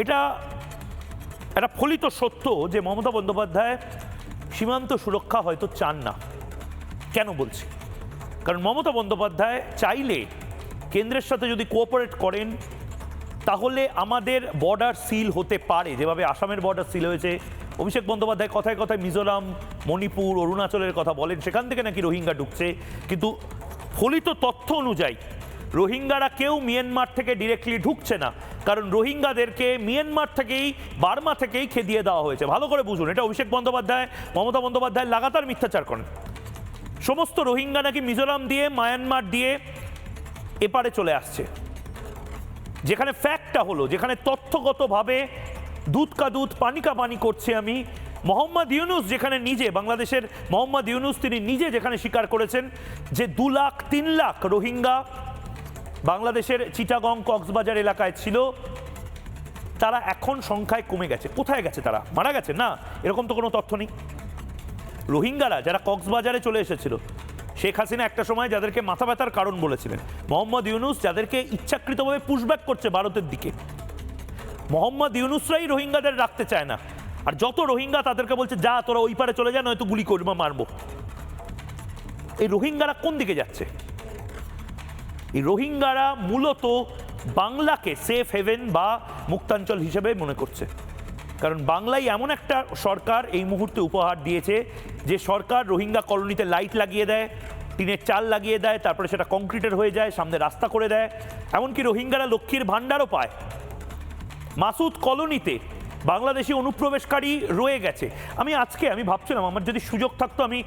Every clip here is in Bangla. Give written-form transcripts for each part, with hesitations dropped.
এটা একটা ফলিত সত্য যে মমতা বন্দ্যোপাধ্যায় সীমান্ত সুরক্ষা হয়তো চান না। কেন বলছি? কারণ মমতা বন্দ্যোপাধ্যায় চাইলে কেন্দ্রের সাথে যদি কোঅপারেট করেন তাহলে আমাদের বর্ডার সিল হতে পারে, যেভাবে আসামের বর্ডার সিল হয়েছে। অভিষেক বন্দ্যোপাধ্যায় কথায় কথায় মিজোরাম, মণিপুর, অরুণাচলের কথা বলেন, সেখান থেকে নাকি রোহিঙ্গা ঢুকছে, কিন্তু ফলিত তথ্য অনুযায়ী রোহিঙ্গারা কেউ মিয়ানমার থেকে ডিরেক্টলি ঢুকছে না, কারণ রোহিঙ্গাদেরকে মিয়ানমার থেকেই, বার্মা থেকেই খেদিয়ে দেওয়া হয়েছে। ভালো করে বুঝুন, এটা অভিষেক বন্দ্যোপাধ্যায়, মমতা বন্দ্যোপাধ্যায় লাগাতার মিথ্যাচার করেন। সমস্ত রোহিঙ্গা নাকি মিজোরাম দিয়ে, মায়ানমার দিয়ে এপারে চলে আসছে। যেখানে ফ্যাক্টটা হলো, যেখানে তথ্যগতভাবে দুধ কা দুধ পানি কা পানি করছে আমি, মোহাম্মদ ইউনুস যেখানে নিজে, বাংলাদেশের মোহাম্মদ ইউনুস তিনি নিজে যেখানে স্বীকার করেছেন যে 2 লাখ 3 লাখ রোহিঙ্গা বাংলাদেশের চিটাগং কক্সবাজার এলাকায় ছিল, তারা এখন সংখ্যায় কমে গেছে। কোথায় গেছে? তারা মারা গেছে? না, এরকম তো কোনো তথ্য নেই। রোহিঙ্গারা যারা কক্সবাজারে চলে এসেছিল, শেখ হাসিনা একটা সময় যাদেরকে মাথা ব্যথার কারণ বলেছিলেন, মোহাম্মদ ইউনুস যাদেরকে ইচ্ছাকৃতভাবে পুশব্যাক করছে ভারতের দিকে, মোহাম্মদ ইউনুসরাই রোহিঙ্গাদের রাখতে চায় না। আর যত রোহিঙ্গা তাদেরকে বলছে যা তোরা ওই পারে চলে যা, নয়তো গুলি করবো, মারবো। এই রোহিঙ্গারা কোন দিকে যাচ্ছে? এই রোহিঙ্গারা মূলত বাংলাকে সেফ হেভেন বা মুক্তাঞ্চল হিসেবে মনে করছে। কারণ বাংলায় এমন একটা সরকার এই মুহূর্তে উপহার দিয়েছে যে সরকার রোহিঙ্গা কলোনিতে লাইট লাগিয়ে দেয়, টিনের চাল লাগিয়ে দেয়, তারপরে সেটা কংক্রিটের হয়ে যায়, সামনে রাস্তা করে দেয়, এমনকি রোহিঙ্গারা লক্ষ্মীর ভাণ্ডারও পায়। মাসুদ কলোনিতে বাংলাদেশি অনুপ্রবেশকারী রয়ে গেছে। আমি ভাবছিলাম, আমার যদি সুযোগ থাকতো আমি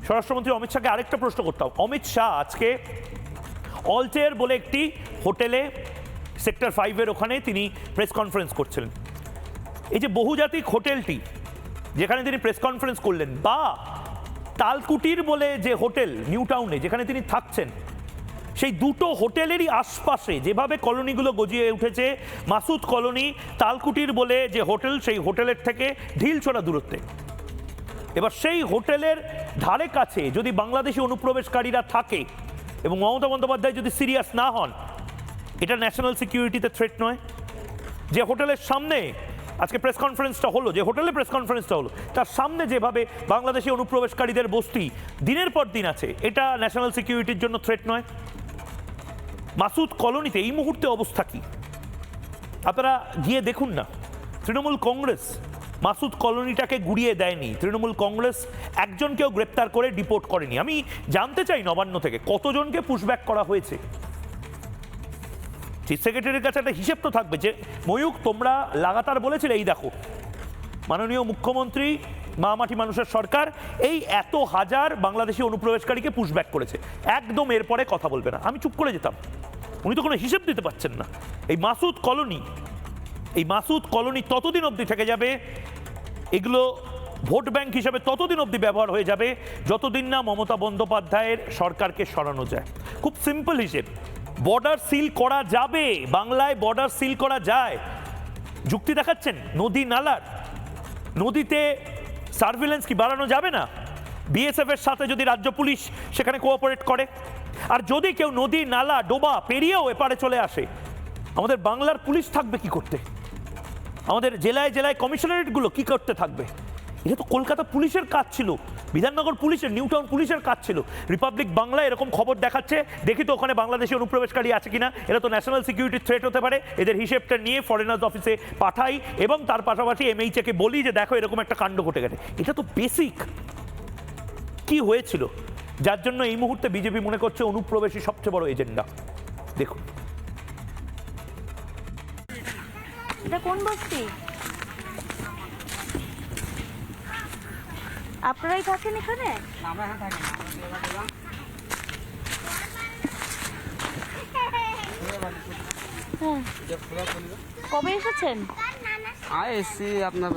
স্বরাষ্ট্রমন্ত্রী অমিত শাহকে আরেকটা প্রশ্ন করতাম। অমিত শাহ আজকে অলচেয়ার বলে একটি হোটেলে সেক্টর 5-এর ওখানে তিনি প্রেস কনফারেন্স করছিলেন। এই যে বহুজাতিক হোটেলটি যেখানে তিনি প্রেস কনফারেন্স করলেন, বা তালকুটির বলে যে হোটেল নিউ টাউনে যেখানে তিনি থাকছেন, সেই দুটো হোটেলেরই আশপাশে যেভাবে কলোনিগুলো গজিয়ে উঠেছে, মাসুদ কলোনি, তালকুটির বলে যে হোটেল, সেই হোটেলের থেকে ঢিল ছোড়া দূরত্বে। এবার সেই হোটেলের ধারে কাছে যদি বাংলাদেশি অনুপ্রবেশকারীরা থাকে এবং মমতা বন্দ্যোপাধ্যায় যদি সিরিয়াস না হন, এটা ন্যাশনাল সিকিউরিটিতে থ্রেট নয়? যে হোটেলের সামনে আজকে প্রেস কনফারেন্সটা হলো, যে হোটেলে প্রেস কনফারেন্সটা হলো, তার সামনে যেভাবে বাংলাদেশি অনুপ্রবেশকারীদের বস্তি দিনের পর দিন আছে, এটা ন্যাশনাল সিকিউরিটির জন্য থ্রেট নয়? মাসুদ কলোনিতে এই মুহূর্তে অবস্থা কি আপনারা গিয়ে দেখুন না। তৃণমূল কংগ্রেস মাসুদ কলোনিটাকে গুড়িয়ে দেয়নি, তৃণমূল কংগ্রেস একজনকেও গ্রেপ্তার করে ডিপোর্ট করেনি। আমি জানতে চাই নবান্ন থেকে কতজনকে পুশব্যাক করা হয়েছে। চিফ সেক্রেটারির কাছে একটা হিসেব তো থাকবে যে ময়ূক তোমরা লাগাতার বলেছিলে, এই দেখো মাননীয় মুখ্যমন্ত্রী, মা মাটি মানুষের সরকার এই এত হাজার বাংলাদেশি অনুপ্রবেশকারীকে পুশব্যাক করেছে, একদম এরপরে কথা বলবে না। আমি চুপ করে যেতাম। উনি তো কোনো হিসেব দিতে পারছেন না। এই মাসুদ কলোনি ততদিন অবধি থেকে যাবে, এগুলো ভোট ব্যাংক হিসেবে ততদিন অবধি ব্যবহার হয়ে যাবে যতদিন না মমতা বন্দ্যোপাধ্যায়ের সরকারকে সরানো যায়। খুব সিম্পল হিসেব, বর্ডার সিল করা যাবে, বাংলায় বর্ডার সিল করা যায়। যুক্তি দেখাচ্ছেন নদী নালার, নদীতে সার্ভিলেন্স কি বাড়ানো যাবে না? বিএসএফ এর সাথে যদি রাজ্য পুলিশ সেখানে কোঅপারেট করে, আর যদি কেউ নদী নালা ডোবা পেরিয়েও এপারে চলে আসে, আমাদের বাংলার পুলিশ থাকবে কি করতে? আমাদের জেলায় জেলায় কমিশনারেটগুলো কি করতে থাকবে? এটা তো কলকাতা পুলিশের কাজ ছিল, বিধাননগর পুলিশের, নিউ টাউন পুলিশের কাজ ছিল। রিপাবলিক বাংলা এরকম খবর দেখাচ্ছে, দেখি তো ওখানে বাংলাদেশি অনুপ্রবেশকারী আছে কিনা, এটা তো ন্যাশনাল সিকিউরিটি থ্রেট হতে পারে। এদের হিসেবটা নিয়ে ফরেনার্স অফিসে পাঠাই এবং তার পাশাপাশি MHA কে বলি যে দেখো এরকম একটা কাণ্ড ঘটে গেছে। এটা তো বেসিক। কি হয়েছিল যার জন্য এই মুহূর্তে বিজেপি মনে করছে অনুপ্রবেশই সবচেয়ে বড় এজেন্ডা? দেখুন, এটা কোন বস্তি? আপনারাই থাকেন এখানে? কবে এসেছেন? এসছি আপনার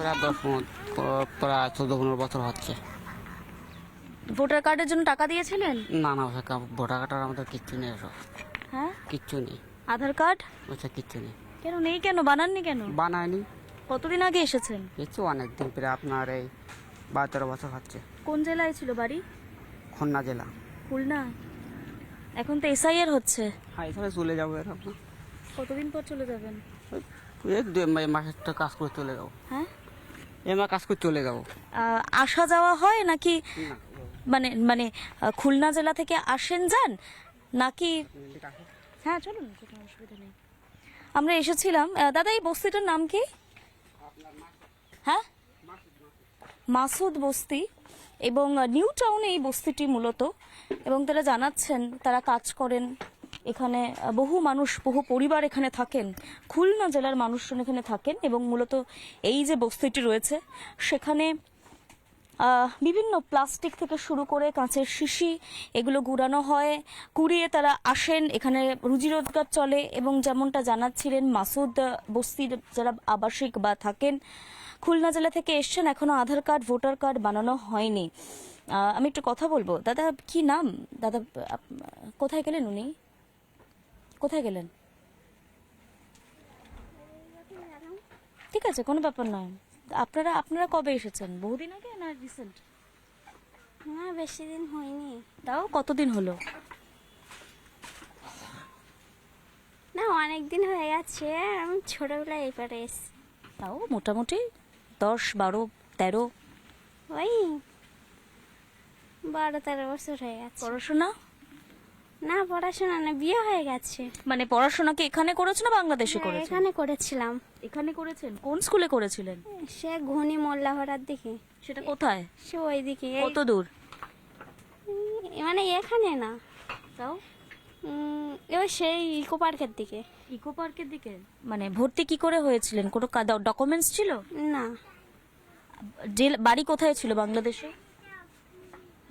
প্রায় 14-15 বছর হচ্ছে। ভোটার কার্ডের জন্য টাকা দিয়েছিলেন? না ভোটার কার্ড আমাদের কিচ্ছু নেই, এসব হ্যাঁ কিচ্ছু নেই। আধার কার্ড? ওইসব কিচ্ছু নেই। কেন নেই? কেন বানাননি কেন? বানায়নি। কতদিন আগে এসেছেন? এসছি অনেকদিন, প্রায় আপনার এই 12-13 বছর হচ্ছে। কোন জেলায় ছিল বাড়ি? খুলনা জেলা। খুলনা? এখন তো SIR হচ্ছে। হ্যাঁ, এখানে চলে যাবো। এর আপনার কতদিন পর চলে যাবেন? মাসের তো কাজ করে চলে যাবো, হ্যাঁ এমা কাজ করে চলে যাবো। আসা যাওয়া হয় নাকি? না, মানে মানে খুলনা জেলা থেকে আসেন যান নাকি? হ্যাঁ চলুন, কোনো অসুবিধা নেই। আমরা এসেছিলাম। দাদা এই বস্তিটার নাম কি? হ্যাঁ, মাসুদ বস্তি, এবং নিউ টাউনে এই বস্তিটি মূলত। এবং তারা জানাচ্ছেন তারা কাজ করেন এখানে। বহু মানুষ, বহু পরিবার এখানে থাকেন, খুলনা জেলার মানুষজন এখানে থাকেন। এবং মূলত এই যে বস্তিটি রয়েছে সেখানে বিভিন্ন প্লাস্টিক থেকে শুরু করে কাঁচের শিশি এগুলো গুড়ানো হয়, কুড়িয়ে তারা আসেন, এখানে রুজি রোজগার চলে। এবং যেমনটা জানাচ্ছিলেন মাসুদ বস্তির যারা আবাসিক বা থাকেন খুলনা জেলা থেকে এসছেন, এখনো আধার কার্ড ভোটার কার্ড বানানো হয়নি। আমি একটু কথা বলবো। দাদা কি নাম? দাদা কোথায় গেলেন? উনি কোথায় গেলেন? ঠিক আছে, কোনো ব্যাপার নয়। আপনারা কবে এসেছেন? বহুদিন আগে না রিসেন্ট? না বেশি দিন হয়নি। তাও কতদিন হলো? না অনেক দিন হয়ে গেছে, আমি ছোটবেলায় এপারে এসেছি। তাও মোটামুটি 10, 12, 13। ওই 12-13 বছর হয়ে গেছে। পড়াশোনা? না পড়াশোনা না, বিয়ে হয়ে গেছে। মানে পড়াশোনা কি এখানে করেছেন না বাংলাদেশে হ্যাঁ, করেছেন? এখানে করেছিলাম। এখানে করেছেন। কোন স্কুলে করেছিলেন? সে ঘুনি মোল্লাহরার দিকে। সেটা কোথায়? সে ওই দিকে কত দূর? মানে এখানে না, তাও ওই সেই ইকো পার্কের দিকে। ইকো পার্কের দিকে। মানে ভর্তি কি করে হয়েছিলেন? কোনো ডকুমেন্টস ছিল? না, বাড়ি কোথায় ছিল বাংলাদেশে?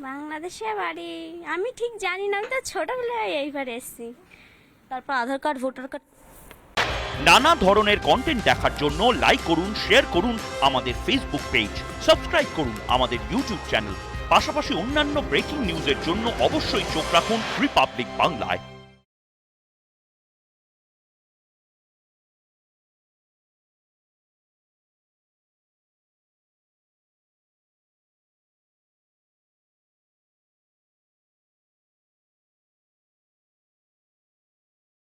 বাংলাদেশে বাড়ি আমি ঠিক জানি না, আমি তো ছোটবেলায় এইবারে এসেছি। তারপর আধার কার্ড ভোটার কার্ড। নানা ধরনের কন্টেন্ট দেখার জন্য লাইক করুন, শেয়ার করুন আমাদের ফেসবুক পেজ, সাবস্ক্রাইব করুন আমাদের ইউটিউব চ্যানেল। পাশাপাশি অন্যান্য ব্রেকিং নিউজের জন্য অবশ্যই চোখ রাখুন রিপাবলিক বাংলায়।